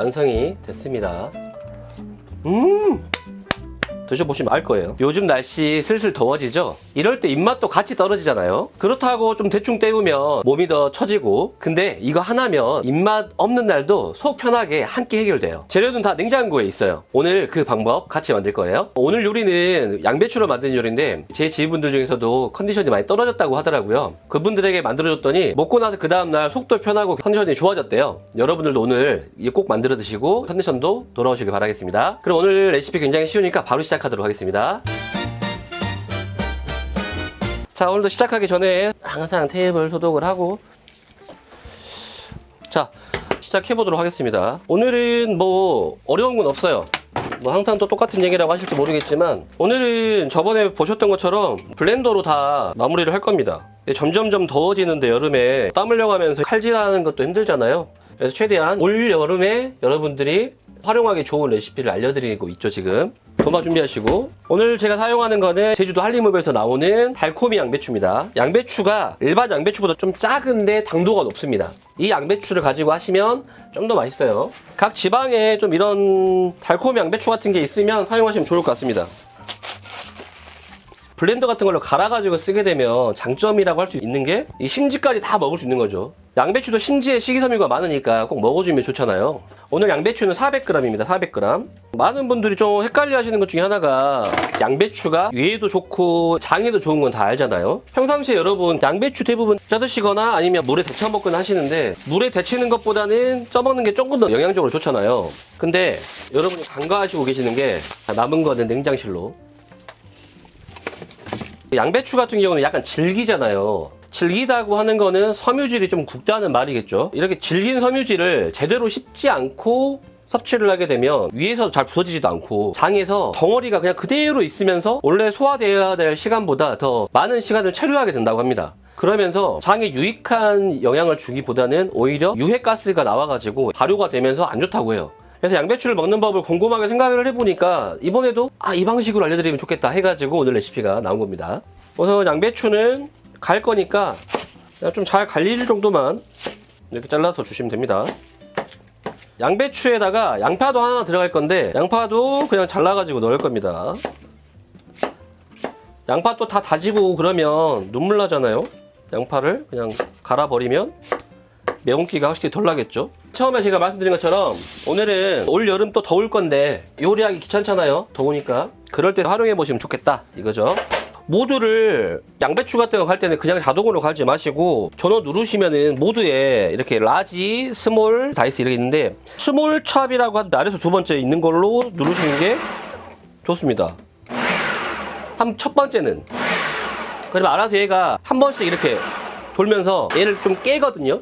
완성이 됐습니다. 드셔보시면 알 거예요. 요즘 날씨 슬슬 더워지죠? 이럴 때 입맛도 같이 떨어지잖아요. 그렇다고 좀 대충 때우면 몸이 더 처지고, 근데 이거 하나면 입맛 없는 날도 속 편하게 한 끼 해결돼요. 재료는 다 냉장고에 있어요. 오늘 그 방법 같이 만들 거예요. 오늘 요리는 양배추로 만든 요리인데 제 지인분들 중에서도 컨디션이 많이 떨어졌다고 하더라고요. 그분들에게 만들어줬더니 먹고 나서 그 다음날 속도 편하고 컨디션이 좋아졌대요. 여러분들도 오늘 이거 꼭 만들어 드시고 컨디션도 돌아오시길 바라겠습니다. 그럼 오늘 레시피 굉장히 쉬우니까 바로 시작하도록 하겠습니다. 자, 오늘도 시작하기 전에 항상 테이블 소독을 하고, 자, 시작해 보도록 하겠습니다. 오늘은 뭐 어려운 건 없어요. 뭐 항상 또 똑같은 얘기라고 하실지 모르겠지만, 오늘은 저번에 보셨던 것처럼 블렌더로 다 마무리를 할 겁니다. 점점점 더워지는데 여름에 땀 흘려가면서 칼질하는 것도 힘들잖아요. 그래서 최대한 올 여름에 여러분들이 활용하기 좋은 레시피를 알려드리고 있죠. 지금 도마 준비하시고, 오늘 제가 사용하는 거는 제주도 한림읍에서 나오는 달콤이 양배추입니다. 양배추가 일반 양배추보다 좀 작은데 당도가 높습니다. 이 양배추를 가지고 하시면 좀 더 맛있어요. 각 지방에 좀 이런 달콤이 양배추 같은 게 있으면 사용하시면 좋을 것 같습니다. 블렌더 같은 걸로 갈아가지고 쓰게 되면 장점이라고 할 수 있는 게 이 심지까지 다 먹을 수 있는 거죠. 양배추도 심지에 식이섬유가 많으니까 꼭 먹어주면 좋잖아요. 오늘 양배추는 400g입니다. 400g. 많은 분들이 좀 헷갈려 하시는 것 중에 하나가, 양배추가 위에도 좋고 장에도 좋은 건 다 알잖아요. 평상시에 여러분 양배추 대부분 쪄드시거나 아니면 물에 데쳐 먹거나 하시는데, 물에 데치는 것보다는 쪄먹는 게 조금 더 영양적으로 좋잖아요. 근데 여러분이 간과하시고 계시는 게, 남은 거는 냉장실로. 양배추 같은 경우는 약간 질기잖아요. 질기다고 하는 거는 섬유질이 좀 굵다는 말이겠죠. 이렇게 질긴 섬유질을 제대로 씹지 않고 섭취를 하게 되면 위에서 잘 부서지지도 않고 장에서 덩어리가 그냥 그대로 있으면서 원래 소화되어야 될 시간보다 더 많은 시간을 체류하게 된다고 합니다. 그러면서 장에 유익한 영향을 주기보다는 오히려 유해가스가 나와가지고 발효가 되면서 안 좋다고 해요. 그래서 양배추를 먹는 법을 곰곰하게 생각을 해보니까 이번에도 이 방식으로 알려드리면 좋겠다 해가지고 오늘 레시피가 나온 겁니다. 우선 양배추는 갈 거니까 그냥 좀 잘 갈릴 정도만 이렇게 잘라서 주시면 됩니다. 양배추에다가 양파도 하나 들어갈 건데, 양파도 그냥 잘라가지고 넣을 겁니다. 양파 또 다 다지고 그러면 눈물 나잖아요. 양파를 그냥 갈아버리면 매운기가 확실히 덜 나겠죠. 처음에 제가 말씀드린 것처럼 오늘은 올 여름 또 더울 건데 요리하기 귀찮잖아요. 더우니까. 그럴 때 활용해 보시면 좋겠다 이거죠. 모드를 양배추 같은 거 갈 때는 그냥 자동으로 갈지 마시고, 전원 누르시면은 모드에 이렇게 라지, 스몰, 다이스 이렇게 있는데, 스몰 찹이라고 한 아래에서 두 번째 있는 걸로 누르시는 게 좋습니다. 첫 번째는 그러면 알아서 얘가 한 번씩 이렇게 돌면서 얘를 좀 깨거든요.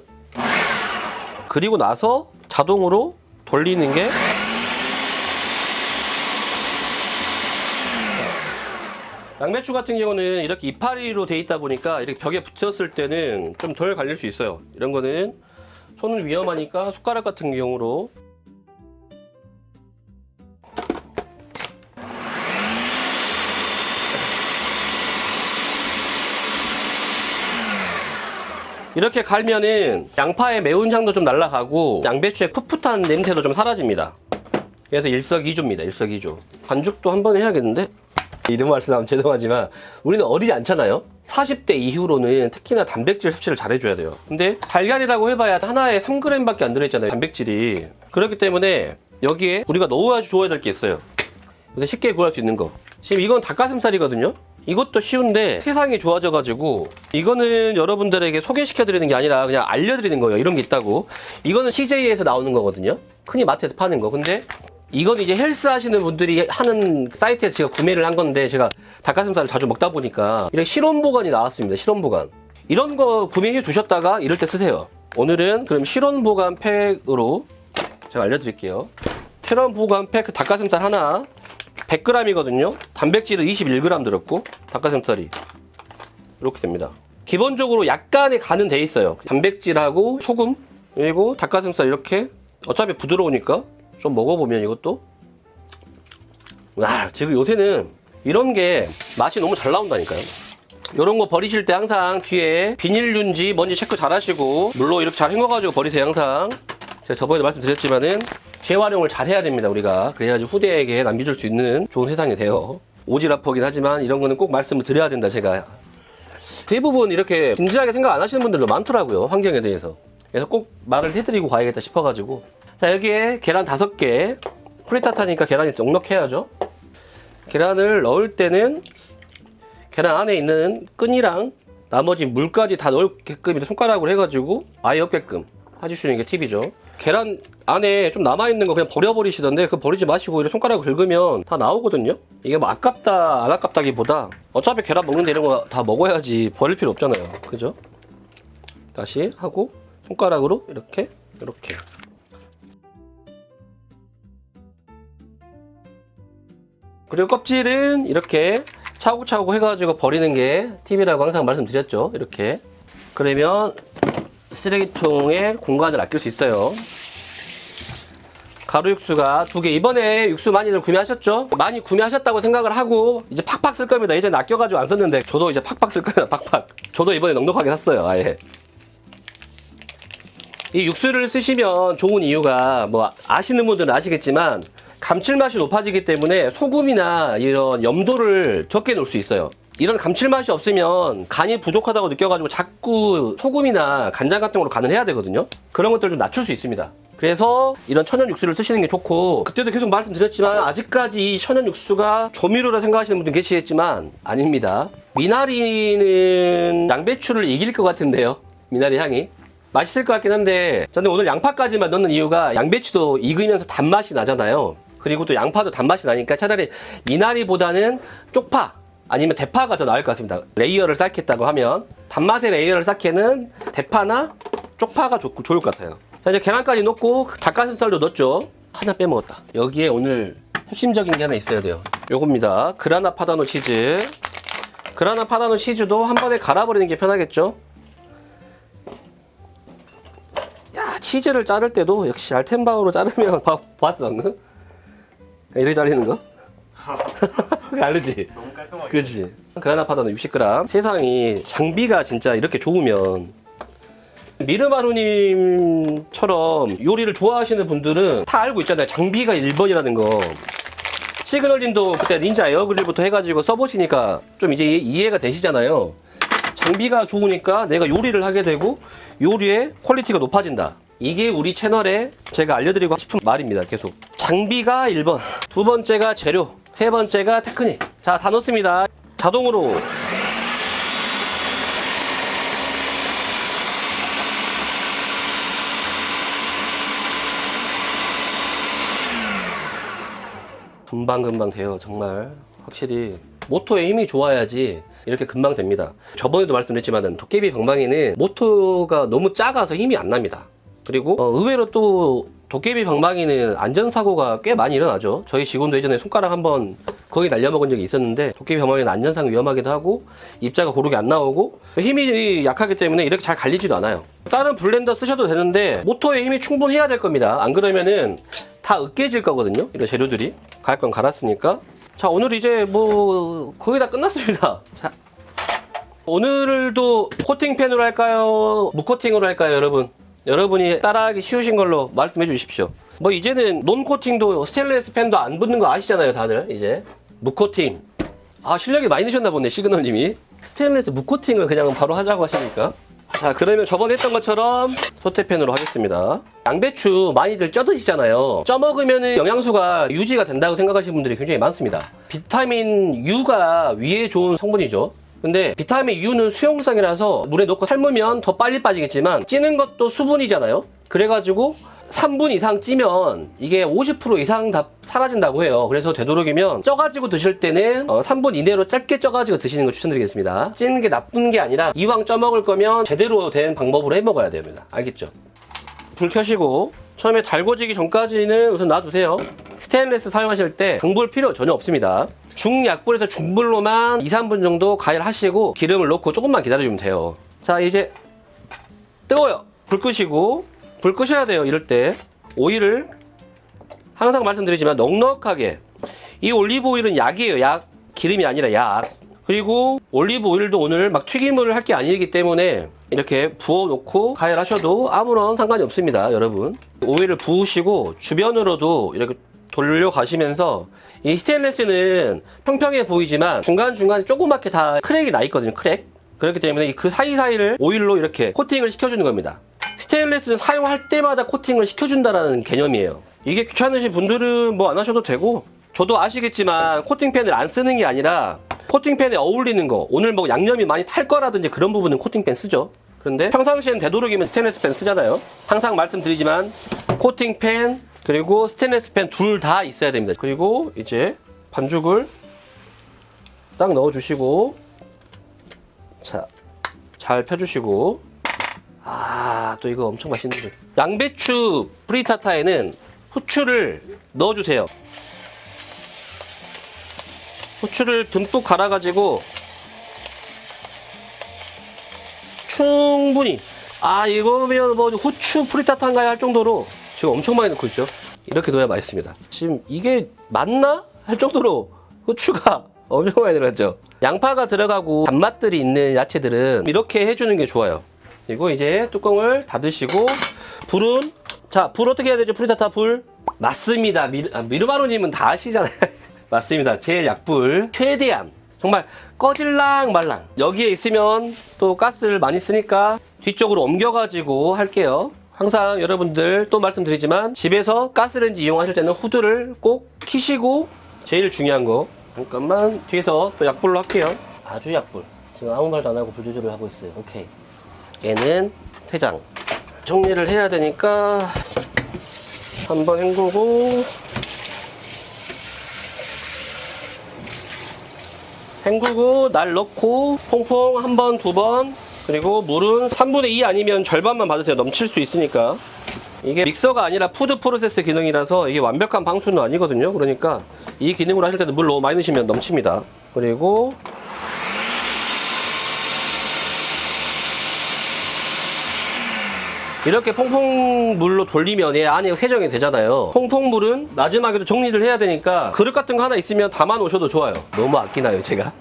그리고 나서 자동으로 돌리는 게, 양배추 같은 경우는 이렇게 이파리로 돼 있다 보니까 이렇게 벽에 붙였을 때는 좀 덜 갈릴 수 있어요. 이런 거는 손은 위험하니까 숟가락 같은 경우로 이렇게 갈면은 양파의 매운 향도 좀 날아가고 양배추의 풋풋한 냄새도 좀 사라집니다. 그래서 일석이조입니다. 일석이조. 반죽도 한번 해야겠는데? 이런 말씀하면 죄송하지만 우리는 어리지 않잖아요. 40대 이후로는 특히나 단백질 섭취를 잘 해줘야 돼요. 근데 달걀이라고 해봐야 하나에 3g밖에 안 들어있잖아요, 단백질이. 그렇기 때문에 여기에 우리가 넣어야 좋아야 될 게 있어요. 그래서 쉽게 구할 수 있는 거. 지금 이건 닭가슴살이거든요. 이것도 쉬운데 세상이 좋아져가지고, 이거는 여러분들에게 소개시켜드리는 게 아니라 그냥 알려드리는 거예요. 이런 게 있다고. 이거는 CJ에서 나오는 거거든요. 흔히 마트에서 파는 거. 근데 이건 이제 헬스 하시는 분들이 하는 사이트에서 제가 구매를 한 건데, 제가 닭가슴살을 자주 먹다 보니까 이렇게 실온 보관이 나왔습니다. 실온 보관. 이런 거 구매해 주셨다가 이럴 때 쓰세요. 오늘은 그럼 실온 보관 팩으로 제가 알려드릴게요. 실온 보관 팩 닭가슴살 하나 100g이거든요. 단백질은 21g 들었고 닭가슴살이 이렇게 됩니다. 기본적으로 약간의 간은 돼 있어요. 단백질하고 소금, 그리고 닭가슴살 이렇게. 어차피 부드러우니까 좀 먹어보면 이것도, 와, 지금 요새는 이런 게 맛이 너무 잘 나온다니까요. 이런 거 버리실 때 항상 뒤에 비닐윤지 뭔지 체크 잘 하시고 물로 이렇게 잘 헹궈가지고 버리세요. 항상 제가 저번에도 말씀드렸지만은 재활용을 잘 해야 됩니다, 우리가. 그래야지 후대에게 남겨줄 수 있는 좋은 세상이 돼요. 오지랖하긴 하지만 이런 거는 꼭 말씀을 드려야 된다, 제가. 대부분 이렇게 진지하게 생각 안 하시는 분들도 많더라고요, 환경에 대해서. 그래서 꼭 말을 해드리고 가야겠다 싶어가지고. 자, 여기에 계란 5개. 프리타타니까 계란이 넉넉해야죠. 계란을 넣을 때는 계란 안에 있는 끈이랑 나머지 물까지 다 넣게끔 손가락으로 해가지고 아예 없게끔 해주시는 게 팁이죠. 계란 안에 좀 남아있는 거 그냥 버려버리시던데 그거 버리지 마시고 이렇게 손가락을 긁으면 다 나오거든요. 이게 뭐 아깝다 안 아깝다기보다 어차피 계란 먹는데 이런 거 다 먹어야지 버릴 필요 없잖아요. 그죠? 다시 하고 손가락으로 이렇게 그리고 껍질은 이렇게 차곡차곡 해가지고 버리는 게 팁이라고 항상 말씀드렸죠. 이렇게. 그러면 쓰레기통에 공간을 아낄 수 있어요. 가루 육수가 2개. 이번에 육수 많이들 구매하셨죠? 많이 구매하셨다고 생각을 하고 이제 팍팍 쓸 겁니다. 예전에 아껴가지고 안 썼는데 저도 이제 팍팍 쓸 거예요. 팍팍. 저도 이번에 넉넉하게 샀어요. 아예. 이 육수를 쓰시면 좋은 이유가 뭐 아시는 분들은 아시겠지만 감칠맛이 높아지기 때문에 소금이나 이런 염도를 적게 넣을 수 있어요. 이런 감칠맛이 없으면 간이 부족하다고 느껴가지고 자꾸 소금이나 간장 같은 걸로 간을 해야 되거든요. 그런 것들을 좀 낮출 수 있습니다. 그래서 이런 천연 육수를 쓰시는 게 좋고, 그때도 계속 말씀드렸지만 아직까지 이 천연 육수가 조미료라 생각하시는 분들 계시겠지만 아닙니다. 미나리는 양배추를 이길 것 같은데요. 미나리 향이 맛있을 것 같긴 한데 저는 오늘 양파까지만 넣는 이유가 양배추도 익으면서 단맛이 나잖아요. 그리고 또 양파도 단맛이 나니까 차라리 미나리보다는 쪽파 아니면 대파가 더 나을 것 같습니다. 레이어를 쌓겠다고 하면 단맛의 레이어를 쌓기에는 대파나 쪽파가 좋을 것 같아요. 자, 이제 계란까지 넣고 닭가슴살도 넣었죠. 하나 빼먹었다. 여기에 오늘 핵심적인 게 하나 있어야 돼요. 요겁니다. 그라나 파다노 치즈. 그라나 파다노 치즈도 한 번에 갈아버리는 게 편하겠죠. 야, 치즈를 자를 때도 역시 알텐바우로 자르면 봤어? 이렇게 자르는 거? 알지? 너무 깔끔하게. 그치? 그라나 파다노 60g. 세상이 장비가 진짜 이렇게 좋으면 미르마루님처럼 요리를 좋아하시는 분들은 다 알고 있잖아요. 장비가 1번이라는 거. 시그널님도 그때 닌자 에어그릴부터 해가지고 써보시니까 좀 이제 이해가 되시잖아요. 장비가 좋으니까 내가 요리를 하게 되고 요리의 퀄리티가 높아진다. 이게 우리 채널에 제가 알려드리고 싶은 말입니다. 계속 장비가 1번, 두 번째가 재료, 세 번째가 테크닉. 자, 다 넣습니다. 자동으로. 금방금방 돼요. 정말 확실히 모터의 힘이 좋아야지 이렇게 금방 됩니다. 저번에도 말씀드렸지만 도깨비 방망이는 모터가 너무 작아서 힘이 안 납니다. 그리고 의외로 또 도깨비 방망이는 안전사고가 꽤 많이 일어나죠. 저희 직원도 예전에 손가락 한번 거의 날려먹은 적이 있었는데 도깨비 방망이는 안전상 위험하기도 하고 입자가 고르게 안 나오고 힘이 약하기 때문에 이렇게 잘 갈리지도 않아요. 다른 블렌더 쓰셔도 되는데 모터의 힘이 충분해야 될 겁니다. 안 그러면은 다 으깨질 거거든요. 이런 재료들이. 갈 건 갈았으니까. 자, 오늘 이제 뭐 거의 다 끝났습니다. 자, 오늘도 코팅펜으로 할까요? 무코팅으로 할까요, 여러분? 여러분이 따라하기 쉬우신 걸로 말씀해 주십시오. 뭐 이제는 논코팅도 스테인리스 펜도 안 붙는 거 아시잖아요, 다들. 이제 무코팅. 아, 실력이 많이 드셨나 보네, 시그널님이. 스테인리스 무코팅을 그냥 바로 하자고 하시니까. 자, 그러면 저번에 했던 것처럼 소테펜으로 하겠습니다. 양배추 많이들 쪄 드시잖아요. 쪄 먹으면 영양소가 유지가 된다고 생각하시는 분들이 굉장히 많습니다. 비타민 U가 위에 좋은 성분이죠. 근데 비타민 U는 수용성이라서 물에 넣고 삶으면 더 빨리 빠지겠지만 찌는 것도 수분이잖아요. 그래가지고 3분 이상 찌면 이게 50% 이상 다 사라진다고 해요. 그래서 되도록이면 쪄가지고 드실 때는 3분 이내로 짧게 쪄가지고 드시는 거 추천드리겠습니다. 찌는 게 나쁜 게 아니라 이왕 쪄 먹을 거면 제대로 된 방법으로 해 먹어야 됩니다. 알겠죠? 불 켜시고 처음에 달궈지기 전까지는 우선 놔두세요. 스테인리스 사용하실 때 중불 필요 전혀 없습니다. 중약불에서 중불로만 2, 3분 정도 가열하시고 기름을 넣고 조금만 기다려주면 돼요. 자, 이제 뜨거워요. 불 끄시고 불 끄셔야 돼요. 이럴 때 오일을 항상 말씀드리지만 넉넉하게. 이 올리브 오일은 약이에요. 약. 기름이 아니라 약. 그리고 올리브 오일도 오늘 막 튀김을 할 게 아니기 때문에 이렇게 부어놓고 가열하셔도 아무런 상관이 없습니다, 여러분. 오일을 부으시고 주변으로도 이렇게 돌려가시면서, 이 스테인리스는 평평해 보이지만 중간중간에 조그맣게 다 크랙이 나 있거든요, 크랙. 그렇기 때문에 그 사이사이를 오일로 이렇게 코팅을 시켜주는 겁니다. 스테인리스는 사용할 때마다 코팅을 시켜준다는 개념이에요. 이게 귀찮으신 분들은 뭐 안 하셔도 되고, 저도 아시겠지만 코팅팬을 안 쓰는 게 아니라 코팅팬에 어울리는 거, 오늘 뭐 양념이 많이 탈 거라든지 그런 부분은 코팅팬 쓰죠. 그런데 평상시에는 되도록이면 스테인리스 팬 쓰잖아요. 항상 말씀드리지만 코팅팬 그리고 스테인리스 팬 둘 다 있어야 됩니다. 그리고 이제 반죽을 딱 넣어주시고, 자, 잘 펴주시고, 또 이거 엄청 맛있는데, 양배추 프리타타에는 후추를 넣어주세요. 후추를 듬뿍 갈아가지고 충분히, 이거면 뭐 후추 프리타타인가요 할 정도로 지금 엄청 많이 넣고 있죠. 이렇게 넣어야 맛있습니다. 지금 이게 맞나 할 정도로 후추가 엄청 많이 들어갔죠. 양파가 들어가고 단맛들이 있는 야채들은 이렇게 해주는 게 좋아요. 그리고 이제 뚜껑을 닫으시고, 불은, 자, 불 어떻게 해야 되죠? 프리타타 불? 맞습니다. 미르마루님은 다 아시잖아요. 맞습니다. 제 약불 최대한 정말 꺼질랑 말랑. 여기에 있으면 또 가스를 많이 쓰니까 뒤쪽으로 옮겨가지고 할게요. 항상 여러분들 또 말씀드리지만 집에서 가스레인지 이용하실 때는 후드를 꼭 키시고, 제일 중요한 거, 잠깐만 뒤에서 또 약불로 할게요. 아주 약불. 지금 아무 말도 안 하고 불 조절을 하고 있어요. 오케이. 얘는 퇴장. 정리를 해야 되니까 한번 헹구고, 날 넣고 퐁퐁 한 번, 두 번, 그리고 물은 3분의 2 아니면 절반만 받으세요. 넘칠 수 있으니까. 이게 믹서가 아니라 푸드 프로세스 기능이라서 이게 완벽한 방수는 아니거든요. 그러니까 이 기능으로 하실 때는 물 너무 많이 넣으시면 넘칩니다. 그리고 이렇게 퐁퐁물로 돌리면 얘 안에 세정이 되잖아요. 퐁퐁물은 마지막에도 정리를 해야 되니까 그릇 같은 거 하나 있으면 담아 놓으셔도 좋아요. 너무 아끼나요, 제가?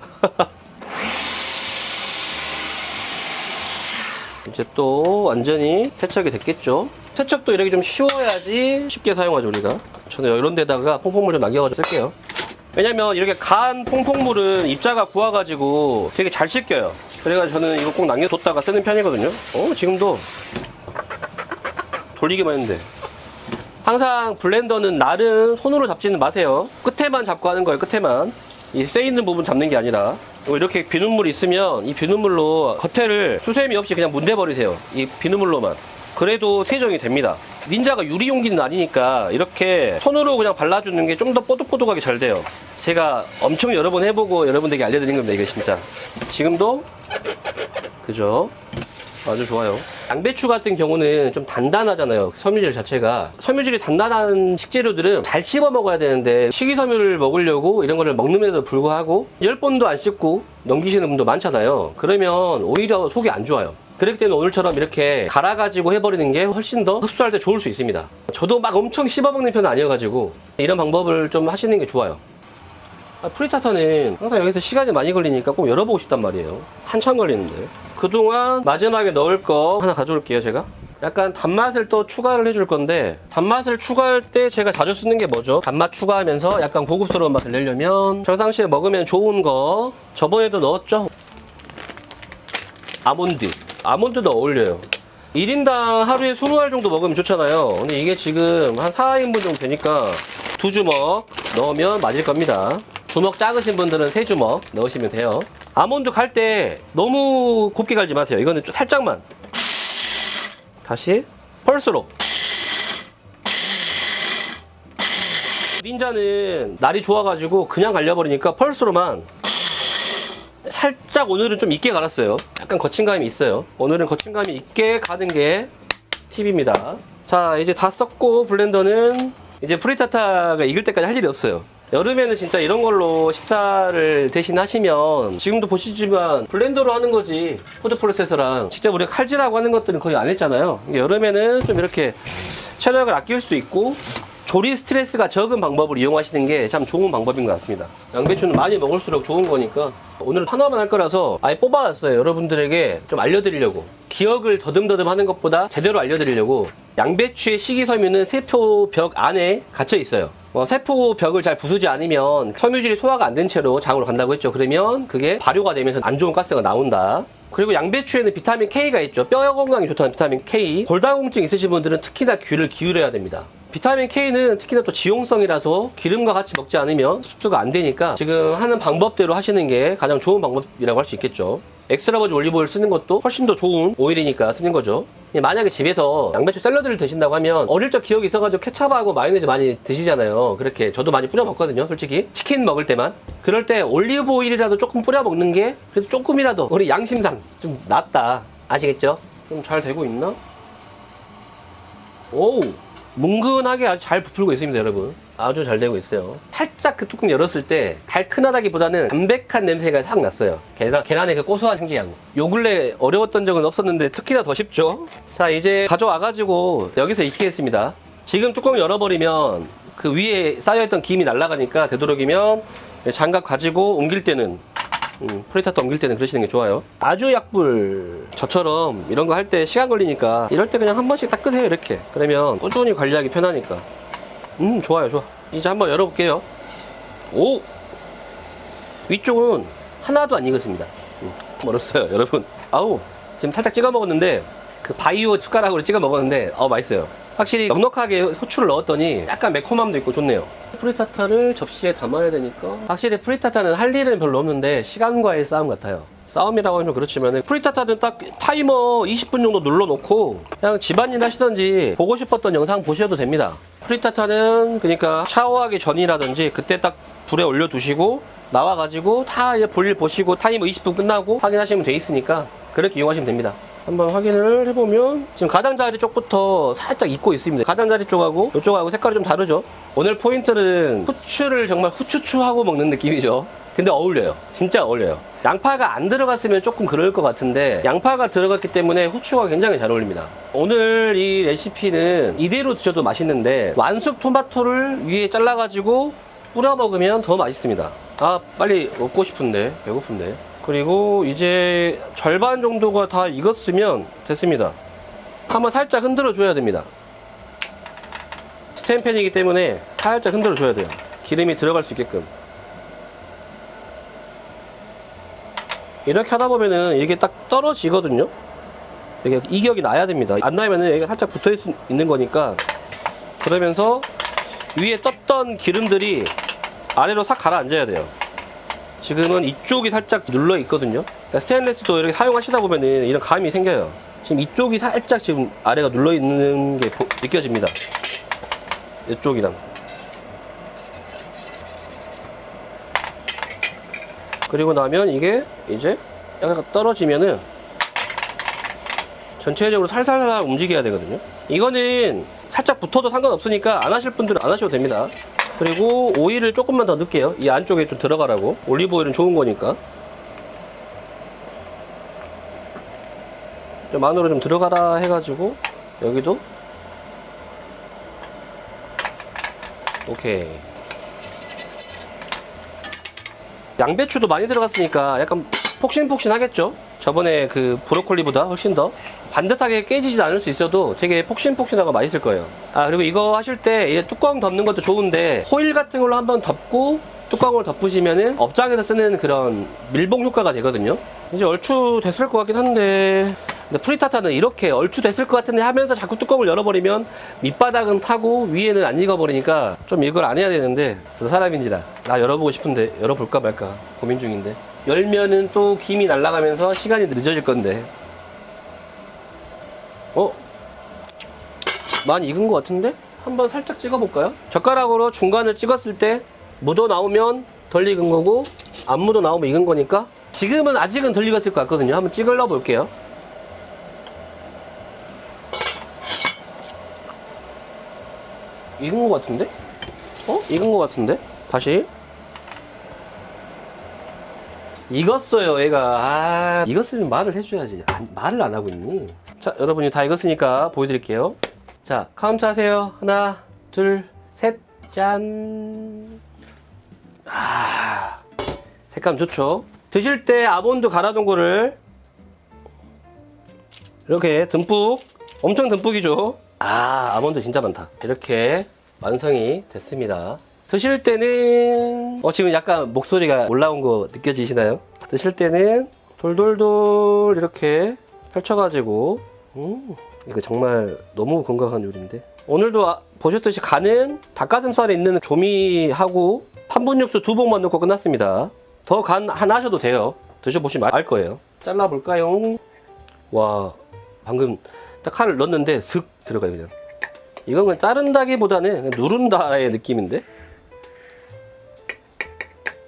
이제 또 완전히 세척이 됐겠죠. 세척도 이렇게 좀 쉬워야지 쉽게 사용하죠, 우리가. 저는 이런 데다가 퐁퐁물 좀 남겨가지고 쓸게요. 왜냐면 이렇게 간 퐁퐁물은 입자가 구워가지고 되게 잘 씻겨요. 그래가지고 저는 이거 꼭 남겨뒀다가 쓰는 편이거든요. 지금도 돌리기만 했는데. 항상 블렌더는 날은 손으로 잡지는 마세요. 끝에만 잡고 하는 거예요, 끝에만. 이 쇠 있는 부분 잡는 게 아니라. 이렇게 비눗물이 있으면 이 비눗물로 겉에를 수세미 없이 그냥 문대버리세요. 이 비눗물로만. 그래도 세정이 됩니다. 닌자가 유리 용기는 아니니까 이렇게 손으로 그냥 발라주는 게 좀 더 뽀득뽀득하게 잘 돼요. 제가 엄청 여러 번 해보고 여러분들에게 알려드린 겁니다, 이게 진짜. 지금도 그죠? 아주 좋아요. 양배추 같은 경우는 좀 단단하잖아요, 섬유질 자체가. 섬유질이 단단한 식재료들은 잘 씹어 먹어야 되는데 식이섬유를 먹으려고 이런 거를 먹는데도 불구하고 10번도 안 씹고 넘기시는 분도 많잖아요. 그러면 오히려 속이 안 좋아요. 그렇기 때문에 오늘처럼 이렇게 갈아가지고 해버리는 게 훨씬 더 흡수할 때 좋을 수 있습니다. 저도 막 엄청 씹어먹는 편은 아니어가지고 이런 방법을 좀 하시는 게 좋아요. 프리타타는 항상 여기서 시간이 많이 걸리니까 꼭 열어보고 싶단 말이에요. 한참 걸리는데. 그동안 마지막에 넣을 거 하나 가져올게요, 제가. 약간 단맛을 또 추가를 해줄 건데, 단맛을 추가할 때 제가 자주 쓰는 게 뭐죠? 단맛 추가하면서 약간 고급스러운 맛을 내려면 평상시에 먹으면 좋은 거 저번에도 넣었죠? 아몬드도 어울려요. 1인당 하루에 20알 정도 먹으면 좋잖아요. 근데 이게 지금 한 4인분 정도 되니까 2주먹 넣으면 맞을 겁니다. 주먹 작으신 분들은 3주먹 넣으시면 돼요. 아몬드 갈 때 너무 곱게 갈지 마세요. 이거는 좀 살짝만. 다시 펄스로. 닌자는 날이 좋아가지고 그냥 갈려버리니까 펄스로만. 살짝 오늘은 좀 있게 갈았어요. 약간 거친감이 있어요. 오늘은 거친감이 있게 가는 게 팁입니다. 자, 이제 다 썼고 블렌더는 이제 프리타타가 익을 때까지 할 일이 없어요. 여름에는 진짜 이런 걸로 식사를 대신 하시면, 지금도 보시지만 블렌더로 하는 거지 푸드 프로세서랑 직접 우리가 칼질하고 하는 것들은 거의 안 했잖아요. 여름에는 좀 이렇게 체력을 아낄 수 있고 조리 스트레스가 적은 방법을 이용하시는 게 참 좋은 방법인 것 같습니다. 양배추는 많이 먹을수록 좋은 거니까 오늘 하나만 할 거라서 아예 뽑아왔어요. 여러분들에게 좀 알려드리려고. 기억을 더듬더듬 하는 것보다 제대로 알려드리려고. 양배추의 식이섬유는 세포벽 안에 갇혀 있어요. 세포벽을 잘 부수지 않으면 섬유질이 소화가 안 된 채로 장으로 간다고 했죠. 그러면 그게 발효가 되면서 안 좋은 가스가 나온다. 그리고 양배추에는 비타민 K가 있죠. 뼈 건강에 좋다는 비타민 K. 골다공증 있으신 분들은 특히나 귀를 기울여야 됩니다. 비타민 K는 특히나 또 지용성이라서 기름과 같이 먹지 않으면 흡수가 안 되니까 지금 하는 방법대로 하시는 게 가장 좋은 방법이라고 할 수 있겠죠. 엑스트라 버진 올리브오일 쓰는 것도 훨씬 더 좋은 오일이니까 쓰는 거죠. 만약에 집에서 양배추 샐러드를 드신다고 하면 어릴 적 기억이 있어가지고 케첩하고 마요네즈 많이 드시잖아요. 그렇게 저도 많이 뿌려 먹거든요, 솔직히. 치킨 먹을 때만. 그럴 때 올리브 오일이라도 조금 뿌려 먹는 게 그래도 조금이라도 우리 양심상 좀 낫다. 아시겠죠? 좀 잘 되고 있나? 오, 뭉근하게 아주 잘 부풀고 있습니다, 여러분. 아주 잘 되고 있어요. 살짝 그 뚜껑 열었을 때 달큰하다기보다는 담백한 냄새가 싹 났어요. 계란의 그 고소한 향기하고. 요 근래 어려웠던 적은 없었는데 특히나 더 쉽죠. 자, 이제 가져와가지고 여기서 익히겠습니다. 지금 뚜껑 열어버리면 그 위에 쌓여있던 김이 날아가니까 되도록이면 장갑 가지고 옮길 때는 프리타타 옮길 때는 그러시는 게 좋아요. 아주 약불, 저처럼 이런 거 할 때 시간 걸리니까 이럴 때 그냥 한 번씩 닦으세요, 이렇게. 그러면 꾸준히 관리하기 편하니까. 좋아요, 좋아. 이제 한번 열어볼게요. 오! 위쪽은 하나도 안 익었습니다. 멀었어요, 여러분. 아우, 지금 살짝 찍어 먹었는데, 그 바이오 숟가락으로 찍어 먹었는데, 맛있어요. 확실히 넉넉하게 후추를 넣었더니 약간 매콤함도 있고 좋네요. 프리타타를 접시에 담아야 되니까, 확실히 프리타타는 할 일은 별로 없는데, 시간과의 싸움 같아요. 싸움이라고 하면 좀 그렇지만 프리타타는 딱 타이머 20분 정도 눌러놓고 그냥 집안일 하시던지 보고 싶었던 영상 보셔도 됩니다. 프리타타는 그러니까 샤워하기 전이라든지 그때 딱 불에 올려두시고 나와가지고 다 이제 볼일 보시고 타이머 20분 끝나고 확인하시면 돼 있으니까 그렇게 이용하시면 됩니다. 한번 확인을 해보면 지금 가장자리 쪽부터 살짝 익고 있습니다. 가장자리 쪽하고 이쪽하고 색깔이 좀 다르죠. 오늘 포인트는 후추를 정말 후추추하고 먹는 느낌이죠. 근데 어울려요. 진짜 어울려요. 양파가 안 들어갔으면 조금 그럴 것 같은데 양파가 들어갔기 때문에 후추가 굉장히 잘 어울립니다. 오늘 이 레시피는 이대로 드셔도 맛있는데 완숙 토마토를 위에 잘라가지고 뿌려 먹으면 더 맛있습니다. 아, 빨리 먹고 싶은데 배고픈데. 그리고 이제 절반 정도가 다 익었으면 됐습니다. 한번 살짝 흔들어 줘야 됩니다. 스텐팬이기 때문에 살짝 흔들어 줘야 돼요. 기름이 들어갈 수 있게끔. 이렇게 하다 보면은 이게 딱 떨어지거든요. 이게 이격이 나야 됩니다. 안 나면은 여기가 살짝 붙어 있는 거니까. 그러면서 위에 떴던 기름들이 아래로 싹 가라앉아야 돼요. 지금은 이쪽이 살짝 눌러 있거든요. 그러니까 스테인레스도 이렇게 사용하시다 보면은 이런 감이 생겨요. 지금 이쪽이 살짝 지금 아래가 눌러 있는 게 느껴집니다. 이쪽이랑. 그리고 나면 이게 이제 약간 떨어지면은 전체적으로 살살살 움직여야 되거든요. 이거는 살짝 붙어도 상관없으니까 안 하실 분들은 안 하셔도 됩니다. 그리고 오일을 조금만 더 넣을게요. 이 안쪽에 좀 들어가라고. 올리브 오일은 좋은 거니까. 좀 안으로 좀 들어가라 해가지고 여기도 오케이. 양배추도 많이 들어갔으니까 약간 폭신폭신 하겠죠? 저번에 그 브로콜리보다 훨씬 더 반듯하게 깨지지 않을 수 있어도 되게 폭신폭신하고 맛있을 거예요. 아, 그리고 이거 하실 때 이제 뚜껑 덮는 것도 좋은데 호일 같은 걸로 한번 덮고 뚜껑을 덮으시면은 업장에서 쓰는 그런 밀봉 효과가 되거든요. 이제 얼추 됐을 것 같긴 한데, 근데 프리타타는 이렇게 얼추 됐을 것 같은데 하면서 자꾸 뚜껑을 열어버리면 밑바닥은 타고 위에는 안 익어버리니까 좀 이걸 안 해야 되는데, 저 사람인지라 열어보고 싶은데 열어볼까 말까 고민 중인데, 열면은 또 김이 날아가면서 시간이 늦어질 건데. 많이 익은 것 같은데? 한번 살짝 찍어볼까요? 젓가락으로 중간을 찍었을 때 묻어 나오면 덜 익은 거고 안 묻어 나오면 익은 거니까 지금은 아직은 덜 익었을 것 같거든요. 한번 찍을러 볼게요. 익은 것 같은데? 익은 것 같은데? 다시 익었어요. 얘가 익었으면 말을 해줘야지. 말을 안 하고 있니? 자, 여러분이 다 익었으니까 보여드릴게요. 자, 카운트 하세요. 하나, 둘, 셋, 짠. 색감 좋죠? 드실 때 아몬드 갈아둔 거를 이렇게 듬뿍, 엄청 듬뿍이죠. 아몬드 진짜 많다. 이렇게 완성이 됐습니다. 드실 때는 지금 약간 목소리가 올라온 거 느껴지시나요? 드실 때는 돌돌돌 이렇게 펼쳐가지고 이거 정말 너무 건강한 요리인데, 오늘도 보셨듯이 간은 닭가슴살에 있는 조미하고 3분 육수 2봉만 넣고 끝났습니다. 더 간 안 하셔도 돼요. 드셔보시면 알 거예요. 잘라볼까요? 와, 방금 딱 칼을 넣었는데 슥 들어가요. 그냥 이건 그냥 자른다기보다는 그냥 누른다의 느낌인데,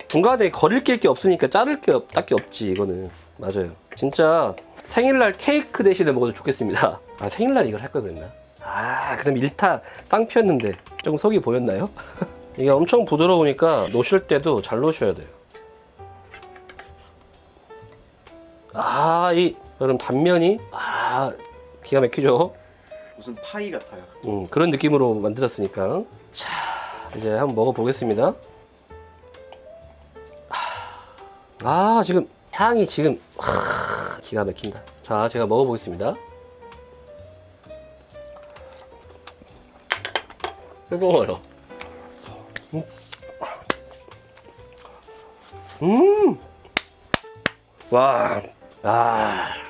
중간에 거릴 게 없으니까 자를 게 딱히 없지. 이거는 맞아요. 진짜 생일날 케이크 대신에 먹어도 좋겠습니다. 생일날 이걸 할 걸 그랬나? 그럼 1타 깡피였는데 조금 속이 보였나요? 이게 엄청 부드러우니까 놓으실 때도 잘 놓으셔야 돼요. 여러분 단면이 기가 막히죠? 무슨 파이 같아요. 그런 느낌으로 만들었으니까. 자, 이제 한번 먹어보겠습니다. 지금 향이 지금 기가 막힌다. 자, 제가 먹어보겠습니다. 뜨거워요. 와,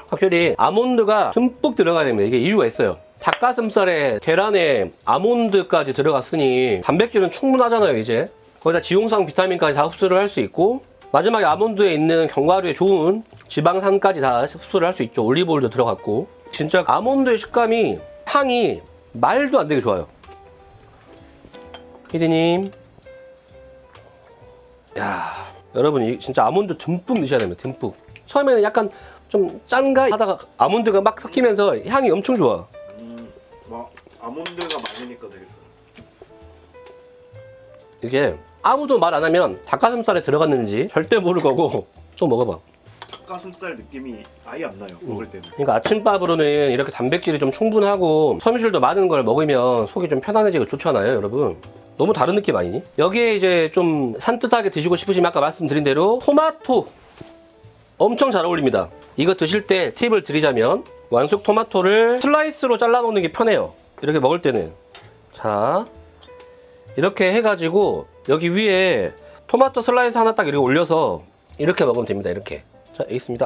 확실히 아몬드가 듬뿍 들어가야 됩니다. 이게 이유가 있어요. 닭가슴살에 계란에 아몬드까지 들어갔으니 단백질은 충분하잖아요. 이제 거기다 지용성 비타민까지 다 흡수를 할 수 있고, 마지막에 아몬드에 있는 견과류에 좋은 지방산까지 다 흡수를 할 수 있죠. 올리브오일도 들어갔고. 진짜 아몬드의 식감이, 향이 말도 안 되게 좋아요. 피디님, 여러분 진짜 아몬드 듬뿍 넣으셔야 됩니다. 듬뿍. 처음에는 약간 좀 짠가 하다가 아몬드가 막 섞이면서 향이 엄청 좋아. 아몬드가 많으니까 되게 좋아. 이게 아무도 말 안 하면 닭가슴살에 들어갔는지 절대 모를 거고. 또 먹어봐. 닭가슴살 느낌이 아예 안 나요. 먹을 때는. 그러니까 아침밥으로는 이렇게 단백질이 좀 충분하고 섬유질도 많은 걸 먹으면 속이 좀 편안해지고 좋잖아요, 여러분. 너무 다른 느낌 아니니? 여기에 이제 좀 산뜻하게 드시고 싶으시면 아까 말씀드린 대로 토마토 엄청 잘 어울립니다. 이거 드실 때 팁을 드리자면, 완숙 토마토를 슬라이스로 잘라 먹는 게 편해요. 이렇게 먹을 때는. 자, 이렇게 해가지고 여기 위에 토마토 슬라이스 하나 딱 이렇게 올려서 이렇게 먹으면 됩니다. 이렇게. 자, 여기 있습니다.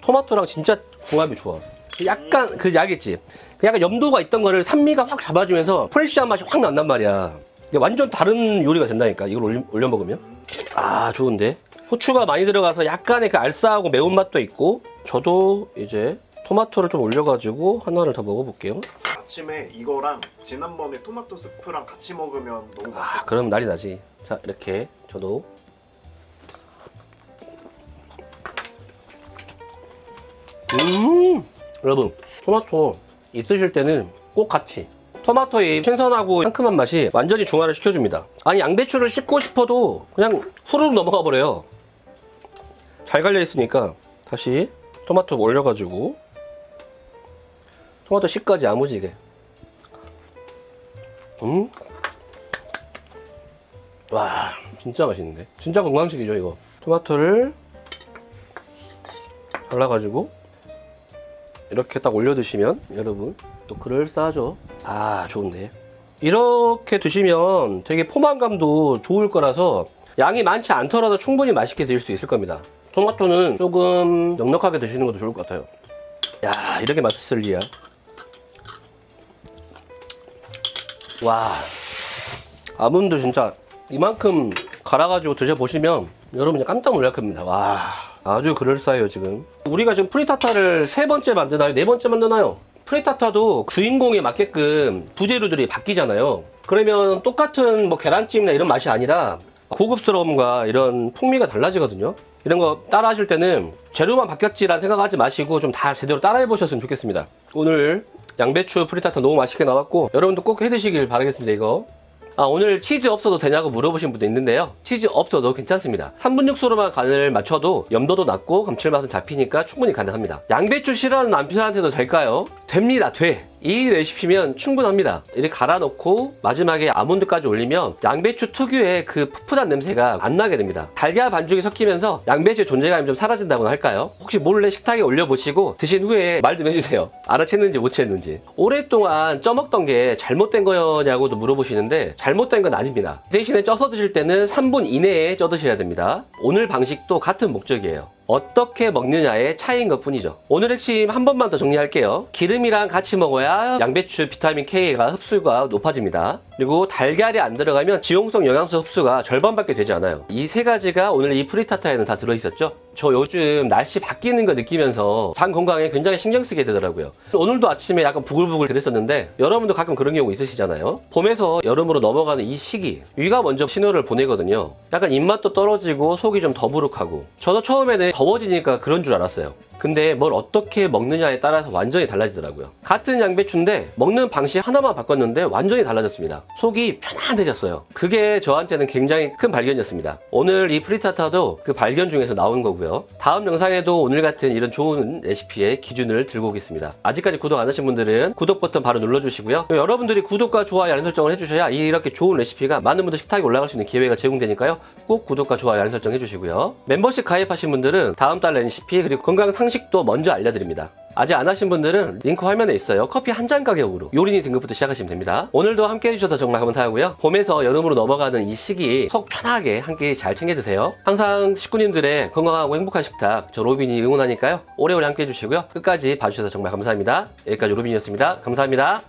토마토랑 진짜 궁합이 좋아. 약간 그 약있지? 약간 염도가 있던 거를 산미가 확 잡아주면서 프레쉬한 맛이 확 난단 말이야. 이게 완전 다른 요리가 된다니까, 이걸 올려 먹으면. 좋은데? 후추가 많이 들어가서 약간의 그 알싸하고 매운맛도 있고. 저도 이제 토마토를 좀 올려가지고 하나를 더 먹어볼게요. 아침에 이거랑 지난번에 토마토 스프랑 같이 먹으면 너무 맛있어. 그럼 난리 나지. 자, 이렇게 저도. 여러분, 토마토 있으실 때는 꼭 같이. 토마토의 신선하고 상큼한 맛이 완전히 중화를 시켜줍니다. 양배추를 씹고 싶어도 그냥 후루룩 넘어가 버려요. 잘 갈려 있으니까. 다시 토마토 올려가지고 토마토 씨까지 야무지게. 와, 진짜 맛있는데? 진짜 건강식이죠, 이거. 토마토를 잘라가지고 이렇게 딱 올려 드시면 여러분 또 그럴싸하죠. 좋은데? 이렇게 드시면 되게 포만감도 좋을 거라서 양이 많지 않더라도 충분히 맛있게 드실 수 있을 겁니다. 토마토는 조금 넉넉하게 드시는 것도 좋을 것 같아요. 이렇게 맛있을 리야. 와, 아몬드 진짜 이만큼 갈아가지고 드셔보시면 여러분이 깜짝 놀랄 겁니다. 와, 아주 그럴싸해요. 지금 우리가 지금 프리타타를 3번째 만드나요? 4번째 만드나요? 프리타타도 주인공에 맞게끔 부재료들이 바뀌잖아요. 그러면 똑같은 계란찜이나 이런 맛이 아니라 고급스러움과 이런 풍미가 달라지거든요. 이런 거 따라 하실 때는 재료만 바뀌었지라는 생각하지 마시고 좀 다 제대로 따라 해보셨으면 좋겠습니다. 오늘 양배추 프리타타 너무 맛있게 나왔고 여러분도 꼭 해드시길 바라겠습니다. 이거 오늘 치즈 없어도 되냐고 물어보신 분도 있는데요. 치즈 없어도 괜찮습니다. 3분 육수로만 간을 맞춰도 염도도 낮고 감칠맛은 잡히니까 충분히 가능합니다. 양배추 싫어하는 남편한테도 될까요? 됩니다. 돼. 이 레시피면 충분합니다. 이렇게 갈아 넣고 마지막에 아몬드까지 올리면 양배추 특유의 그 풋풋한 냄새가 안 나게 됩니다. 달걀 반죽이 섞이면서 양배추의 존재감이 좀 사라진다고나 할까요? 혹시 몰래 식탁에 올려보시고 드신 후에 말 좀 해주세요. 알아챘는지 못 챘는지. 오랫동안 쪄먹던 게 잘못된 거냐고도 물어보시는데 잘못된 건 아닙니다. 대신에 쪄서 드실 때는 3분 이내에 쪄 드셔야 됩니다. 오늘 방식도 같은 목적이에요. 어떻게 먹느냐의 차이인 것 뿐이죠. 오늘 핵심 한 번만 더 정리할게요. 기름이랑 같이 먹어야 양배추 비타민 K가 흡수가 높아집니다. 그리고 달걀이 안 들어가면 지용성 영양소 흡수가 절반밖에 되지 않아요. 이 세 가지가 오늘 이 프리타타에는 다 들어있었죠. 저 요즘 날씨 바뀌는 거 느끼면서 장 건강에 굉장히 신경 쓰게 되더라고요. 오늘도 아침에 약간 부글부글 그랬었는데 여러분도 가끔 그런 경우 있으시잖아요. 봄에서 여름으로 넘어가는 이 시기, 위가 먼저 신호를 보내거든요. 약간 입맛도 떨어지고 속이 좀 더부룩하고. 저도 처음에는 더워지니까 그런 줄 알았어요. 근데 뭘 어떻게 먹느냐에 따라서 완전히 달라지더라고요. 같은 양배추인데 먹는 방식 하나만 바꿨는데 완전히 달라졌습니다. 속이 편안해졌어요. 그게 저한테는 굉장히 큰 발견이었습니다. 오늘 이 프리타타도 그 발견 중에서 나온 거고요. 다음 영상에도 오늘 같은 이런 좋은 레시피의 기준을 들고 오겠습니다. 아직까지 구독 안 하신 분들은 구독 버튼 바로 눌러주시고요. 여러분들이 구독과 좋아요, 알림 설정을 해주셔야 이렇게 좋은 레시피가 많은 분들 식탁에 올라갈 수 있는 기회가 제공되니까요. 꼭 구독과 좋아요, 알림 설정 해주시고요. 멤버십 가입하신 분들은 다음 달 레시피 그리고 건강 상식도 먼저 알려드립니다. 아직 안 하신 분들은 링크 화면에 있어요. 커피 한 잔 가격으로 요리니 등급부터 시작하시면 됩니다. 오늘도 함께 해주셔서 정말 감사하고요. 봄에서 여름으로 넘어가는 이 시기 속 편하게 한 끼 잘 챙겨 드세요. 항상 식구님들의 건강하고 행복한 식탁 저 로빈이 응원하니까요. 오래오래 함께 해주시고요. 끝까지 봐주셔서 정말 감사합니다. 여기까지 로빈이었습니다. 감사합니다.